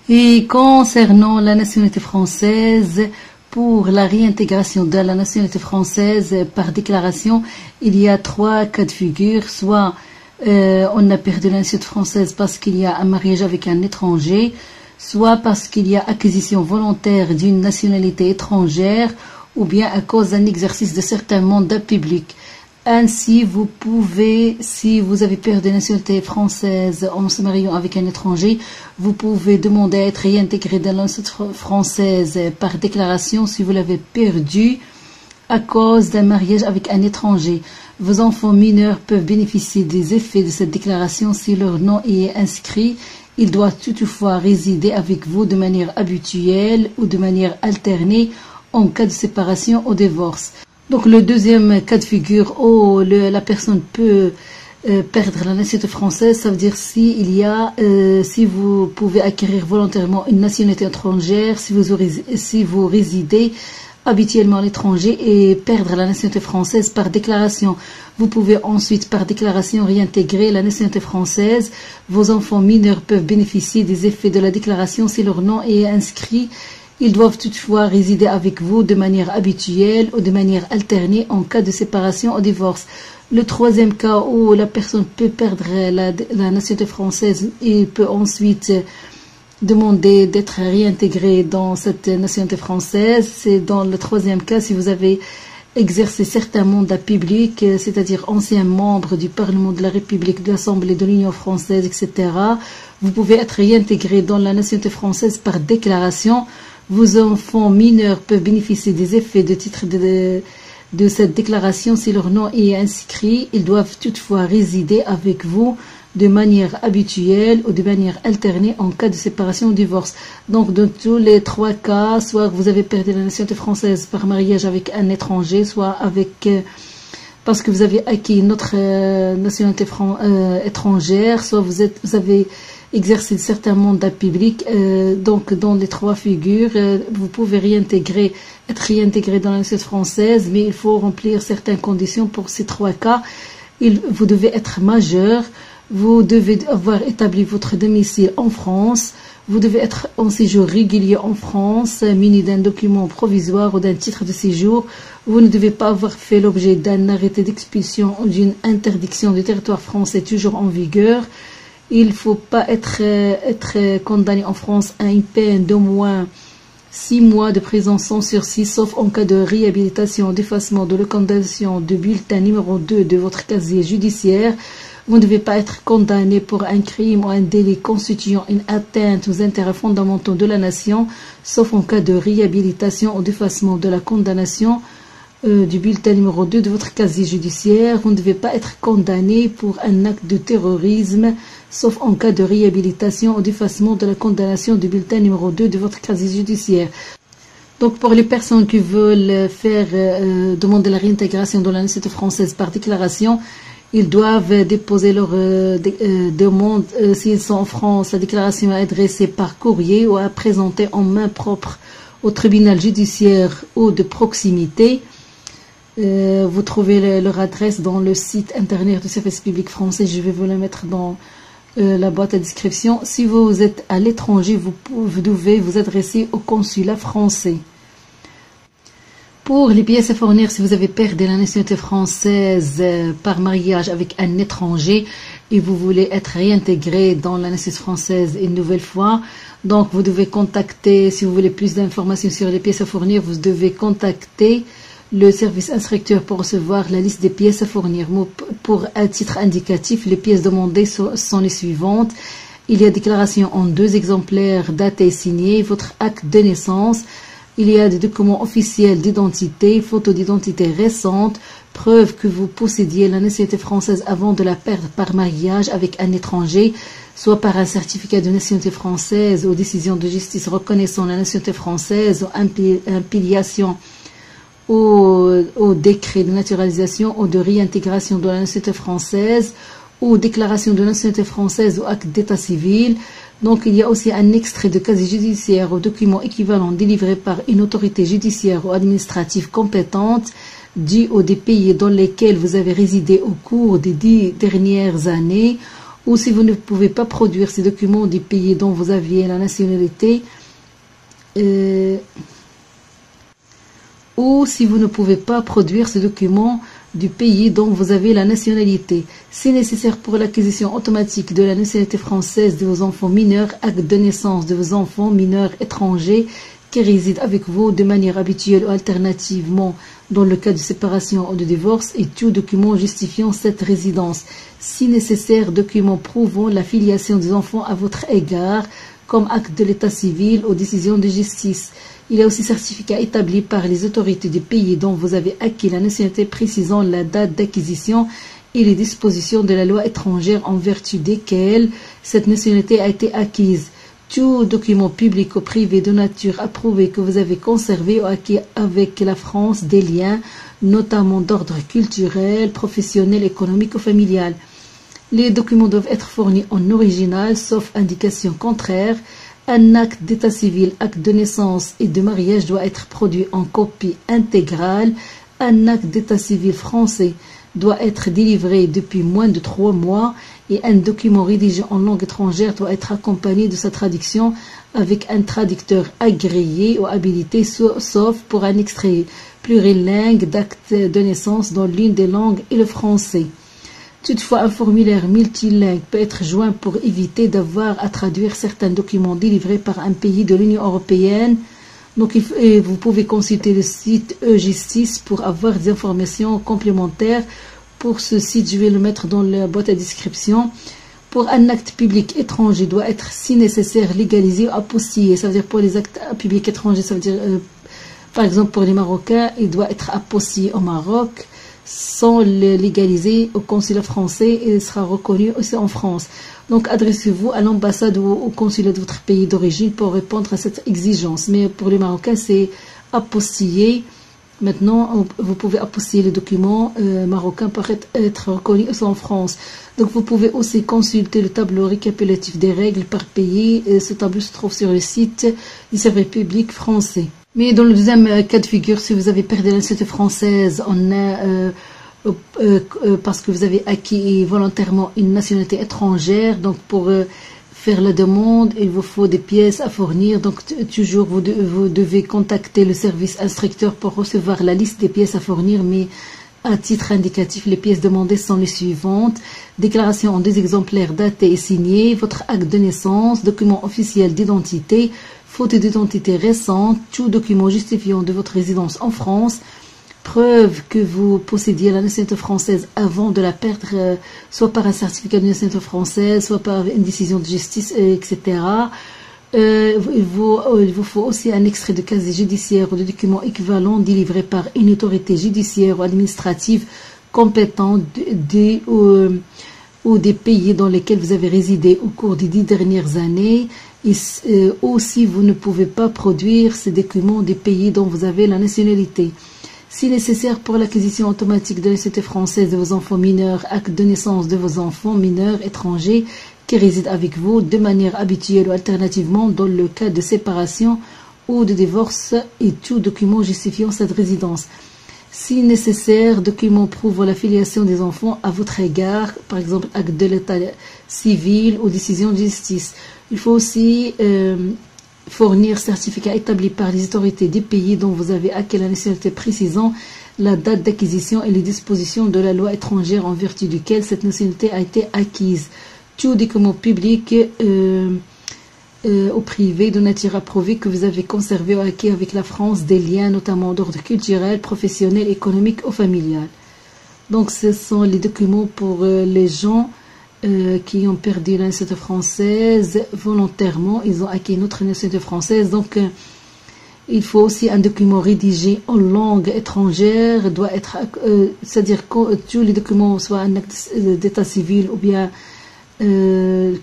Et concernant la nationalité française, pour la réintégration de la nationalité française par déclaration, il y a 3 cas de figure. Soit on a perdu la nationalité française parce qu'il y a un mariage avec un étranger, soit parce qu'il y a acquisition volontaire d'une nationalité étrangère, ou bien à cause d'un exercice de certains mandats publics. Ainsi, vous pouvez, si vous avez perdu la nationalité française en se mariant avec un étranger, vous pouvez demander à être réintégré dans la nationalité française par déclaration si vous l'avez perdu à cause d'un mariage avec un étranger. Vos enfants mineurs peuvent bénéficier des effets de cette déclaration si leur nom est inscrit. Ils doivent toutefois résider avec vous de manière habituelle ou de manière alternée en cas de séparation ou divorce. Donc le deuxième cas de figure où la personne peut perdre la nationalité française, ça veut dire si vous pouvez acquérir volontairement une nationalité étrangère, si vous résidez habituellement à l'étranger et perdre la nationalité française par déclaration. Vous pouvez ensuite par déclaration réintégrer la nationalité française. Vos enfants mineurs peuvent bénéficier des effets de la déclaration si leur nom est inscrit. Ils doivent toutefois résider avec vous de manière habituelle ou de manière alternée en cas de séparation ou divorce. Le troisième cas où la personne peut perdre la nationalité française et peut ensuite demander d'être réintégré dans cette nationalité française, c'est dans le troisième cas si vous avez exercé certains mandats publics, c'est-à-dire ancien membre du Parlement de la République, de l'Assemblée de l'Union française, etc. Vous pouvez être réintégré dans la nationalité française par déclaration. Vos enfants mineurs peuvent bénéficier des effets de titre de cette déclaration si leur nom est inscrit. Ils doivent toutefois résider avec vous de manière habituelle ou de manière alternée en cas de séparation ou divorce. Donc, dans tous les 3 cas, soit vous avez perdu la nationalité française par mariage avec un étranger, soit parce que vous avez acquis une autre nationalité étrangère, soit vous avez exercer certains mandats publics. Donc, dans les 3 figures, vous pouvez être réintégré dans la nationalité française, mais il faut remplir certaines conditions pour ces 3 cas. Vous devez être majeur, vous devez avoir établi votre domicile en France, vous devez être en séjour régulier en France, muni d'un document provisoire ou d'un titre de séjour. Vous ne devez pas avoir fait l'objet d'un arrêté d'expulsion ou d'une interdiction du territoire français toujours en vigueur. Il ne faut pas être condamné en France à une peine d'au moins 6 mois de prison sans sursis, sauf en cas de réhabilitation, d'effacement de la condamnation de bulletin numéro 2 de votre casier judiciaire. Vous ne devez pas être condamné pour un crime ou un délit constituant une atteinte aux intérêts fondamentaux de la nation, sauf en cas de réhabilitation ou d'effacement de la condamnation du bulletin numéro 2 de votre casier judiciaire. Vous ne devez pas être condamné pour un acte de terrorisme, sauf en cas de réhabilitation ou d'effacement de la condamnation du bulletin numéro 2 de votre casier judiciaire. Donc, pour les personnes qui veulent demander la réintégration de la nationalité française par déclaration, ils doivent déposer leur demande. S'ils sont en France, la déclaration est adressée par courrier ou à présenter en main propre au tribunal judiciaire ou de proximité. Vous trouvez leur adresse dans le site internet du service public français. Je vais vous la mettre dans la boîte à description. Si vous êtes à l'étranger, vous devez vous adresser au consulat français. Pour les pièces à fournir, si vous avez perdu la nationalité française par mariage avec un étranger et vous voulez être réintégré dans la nationalité française une nouvelle fois, donc vous devez contacter, si vous voulez plus d'informations sur les pièces à fournir, vous devez contacter le service instructeur pour recevoir la liste des pièces à fournir. Pour un titre indicatif, les pièces demandées sont les suivantes. Il y a déclaration en 2 exemplaires datée et signée, votre acte de naissance. Il y a des documents officiels d'identité, photos d'identité récentes, preuve que vous possédiez la nationalité française avant de la perdre par mariage avec un étranger, soit par un certificat de nationalité française ou décision de justice reconnaissant la nationalité française ou impiliation au décret de naturalisation ou de réintégration de la nationalité française ou déclaration de nationalité française ou acte d'état civil. Donc, il y a aussi un extrait de casier judiciaire ou document équivalent délivré par une autorité judiciaire ou administrative compétente dû aux des pays dans lesquels vous avez résidé au cours des 10 dernières années ou si vous ne pouvez pas produire ces documents du pays dont vous aviez la nationalité, ou si vous ne pouvez pas produire ces documents du pays dont vous avez la nationalité. C'est nécessaire pour l'acquisition automatique de la nationalité française de vos enfants mineurs, acte de naissance de vos enfants mineurs étrangers qui résident avec vous de manière habituelle ou alternativement dans le cas de séparation ou de divorce et tout document justifiant cette résidence. Si nécessaire, documents prouvant la filiation des enfants à votre égard, comme acte de l'état civil ou décision de justice. Il y a aussi certificat établi par les autorités du pays dont vous avez acquis la nationalité précisant la date d'acquisition et les dispositions de la loi étrangère en vertu desquelles cette nationalité a été acquise. Tout document public ou privé de nature à prouver que vous avez conservé ou acquis avec la France des liens, notamment d'ordre culturel, professionnel, économique ou familial. Les documents doivent être fournis en original, sauf indication contraire. Un acte d'état civil, acte de naissance et de mariage doit être produit en copie intégrale. Un acte d'état civil français doit être délivré depuis moins de 3 mois et un document rédigé en langue étrangère doit être accompagné de sa traduction avec un traducteur agréé ou habilité, sauf pour un extrait plurilingue d'acte de naissance dans l'une des langues et le français. Toutefois, un formulaire multilingue peut être joint pour éviter d'avoir à traduire certains documents délivrés par un pays de l'Union européenne. Donc, vous pouvez consulter le site e-justice pour avoir des informations complémentaires. Pour ce site, je vais le mettre dans la boîte à description. Pour un acte public étranger, doit être, si nécessaire, légalisé ou apostillé. Ça veut dire pour les actes publics étrangers, ça veut dire, par exemple, pour les Marocains, il doit être apostillé au Maroc, sans le légaliser au consulat français et sera reconnu aussi en France. Donc, adressez-vous à l'ambassade ou au consulat de votre pays d'origine pour répondre à cette exigence. Mais pour les Marocains, c'est apostillé. Maintenant, vous pouvez apostiller les documents marocains pour être reconnus aussi en France. Donc, vous pouvez aussi consulter le tableau récapitulatif des règles par pays. Ce tableau se trouve sur le site du service public français. Mais dans le deuxième cas de figure, si vous avez perdu la nationalité française parce que vous avez acquis volontairement une nationalité étrangère, donc pour faire la demande, il vous faut des pièces à fournir. Donc toujours, vous devez contacter le service instructeur pour recevoir la liste des pièces à fournir, mais à titre indicatif, les pièces demandées sont les suivantes. Déclaration en 2 exemplaires datée et signée, votre acte de naissance, document officiel d'identité, photo d'identité récente, tout document justifiant de votre résidence en France, preuve que vous possédiez la nationalité française avant de la perdre, soit par un certificat de nationalité française, soit par une décision de justice, etc. Il vous faut aussi un extrait de casier judiciaire ou de document équivalent délivré par une autorité judiciaire ou administrative compétente ou des pays dans lesquels vous avez résidé au cours des 10 dernières années. Ou si vous ne pouvez pas produire ces documents des pays dont vous avez la nationalité. Si nécessaire pour l'acquisition automatique de la nationalité française de vos enfants mineurs, acte de naissance de vos enfants mineurs étrangers qui résident avec vous de manière habituelle ou alternativement dans le cas de séparation ou de divorce et tout document justifiant cette résidence. Si nécessaire, document prouvant la filiation des enfants à votre égard, par exemple acte de l'état civil ou décision de justice. Il faut aussi fournir certificat établi par les autorités des pays dont vous avez acquis la nationalité précisant la date d'acquisition et les dispositions de la loi étrangère en vertu duquel cette nationalité a été acquise. Tout document public ou privé de nature à prouver que vous avez conservé ou acquis avec la France des liens notamment d'ordre culturel, professionnel, économique ou familial. Donc ce sont les documents pour les gens qui ont perdu la nationalité française volontairement, ils ont acquis notre nationalité française. Donc il faut aussi un document rédigé en langue étrangère, doit être, c'est-à-dire que tous les documents, soit un acte d'état civil ou bien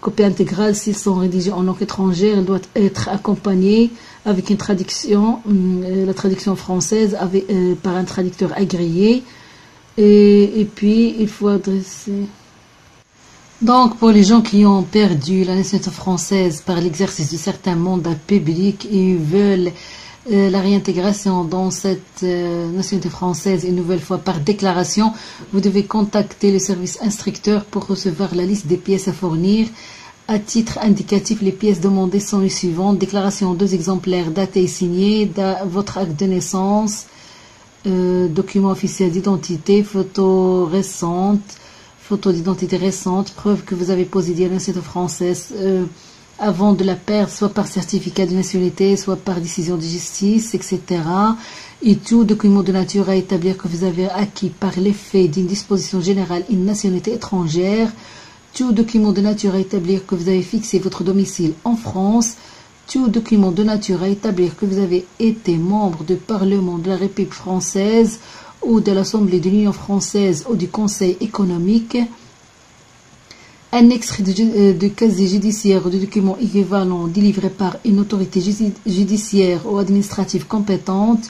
copie intégrale, s'ils sont rédigés en langue étrangère, doit être accompagnés avec une traduction, la traduction française par un traducteur agréé. Et puis il faut adresser. Donc, pour les gens qui ont perdu la nationalité française par l'exercice de certains mandats publics et veulent la réintégration dans cette nationalité française une nouvelle fois par déclaration, vous devez contacter le service instructeur pour recevoir la liste des pièces à fournir. À titre indicatif, les pièces demandées sont les suivantes: déclaration 2 exemplaires datés et signés, votre acte de naissance, document officiel d'identité, photo d'identité récente, preuve que vous avez possédé la nationalité française avant de la perdre, soit par certificat de nationalité, soit par décision de justice, etc. Et tout document de nature à établir que vous avez acquis par l'effet d'une disposition générale une nationalité étrangère. Tout document de nature à établir que vous avez fixé votre domicile en France. Tout document de nature à établir que vous avez été membre du Parlement de la République française ou de l'Assemblée de l'Union française ou du Conseil économique. Un extrait de casier judiciaire ou de document équivalent délivré par une autorité judiciaire ou administrative compétente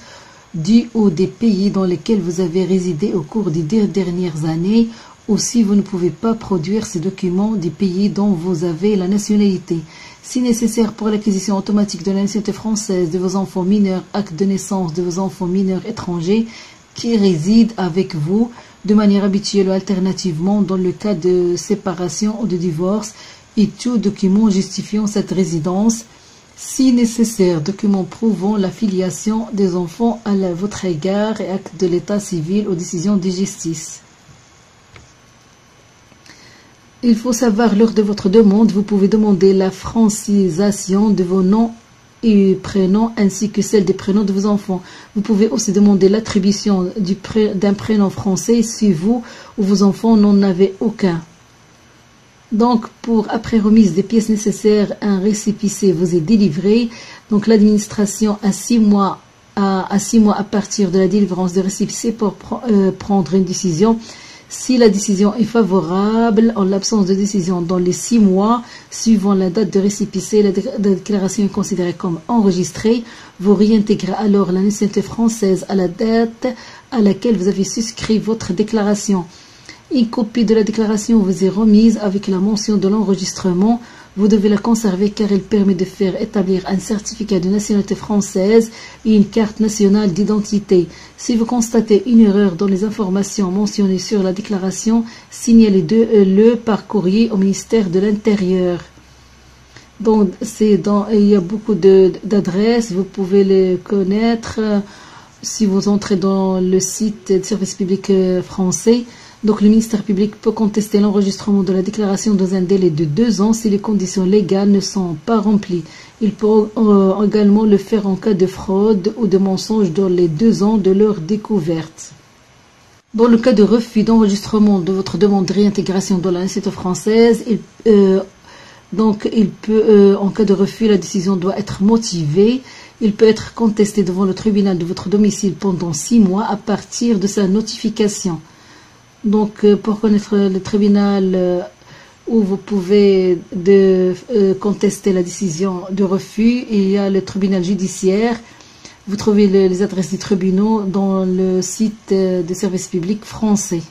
du ou des pays dans lesquels vous avez résidé au cours des 2 dernières années, ou si vous ne pouvez pas produire ces documents des pays dont vous avez la nationalité. Si nécessaire pour l'acquisition automatique de la nationalité française de vos enfants mineurs, acte de naissance de vos enfants mineurs étrangers qui résident avec vous de manière habituelle ou alternativement dans le cas de séparation ou de divorce, et tout document justifiant cette résidence. Si nécessaire, document prouvant la filiation des enfants à votre égard et acte de l'état civil aux décisions de justice. Il faut savoir lors de votre demande, vous pouvez demander la francisation de vos noms et prénoms ainsi que celle des prénoms de vos enfants. Vous pouvez aussi demander l'attribution d'un prénom français si vous ou vos enfants n'en avez aucun. Donc, après remise des pièces nécessaires, un récépissé vous est délivré. Donc, l'administration a 6 mois à partir de la délivrance de récépissé pour prendre une décision. Si la décision est favorable, en l'absence de décision dans les 6 mois suivant la date de récépissé, la déclaration est considérée comme enregistrée. Vous réintégrez alors la nationalité française à la date à laquelle vous avez souscrit votre déclaration. Une copie de la déclaration vous est remise avec la mention de l'enregistrement. Vous devez la conserver car elle permet de faire établir un certificat de nationalité française et une carte nationale d'identité. Si vous constatez une erreur dans les informations mentionnées sur la déclaration, signalez-le par courrier au ministère de l'Intérieur. Donc, il y a beaucoup d'adresses, vous pouvez les connaître si vous entrez dans le site du service public français. Donc, le ministère public peut contester l'enregistrement de la déclaration dans un délai de 2 ans si les conditions légales ne sont pas remplies. Il peut également le faire en cas de fraude ou de mensonge dans les 2 ans de leur découverte. Dans le cas de refus d'enregistrement de votre demande de réintégration dans la nationalité française, en cas de refus, la décision doit être motivée. Il peut être contesté devant le tribunal de votre domicile pendant 6 mois à partir de sa notification. Donc, pour connaître le tribunal où vous pouvez contester la décision de refus, il y a le tribunal judiciaire. Vous trouvez les adresses des tribunaux dans le site des services publics français.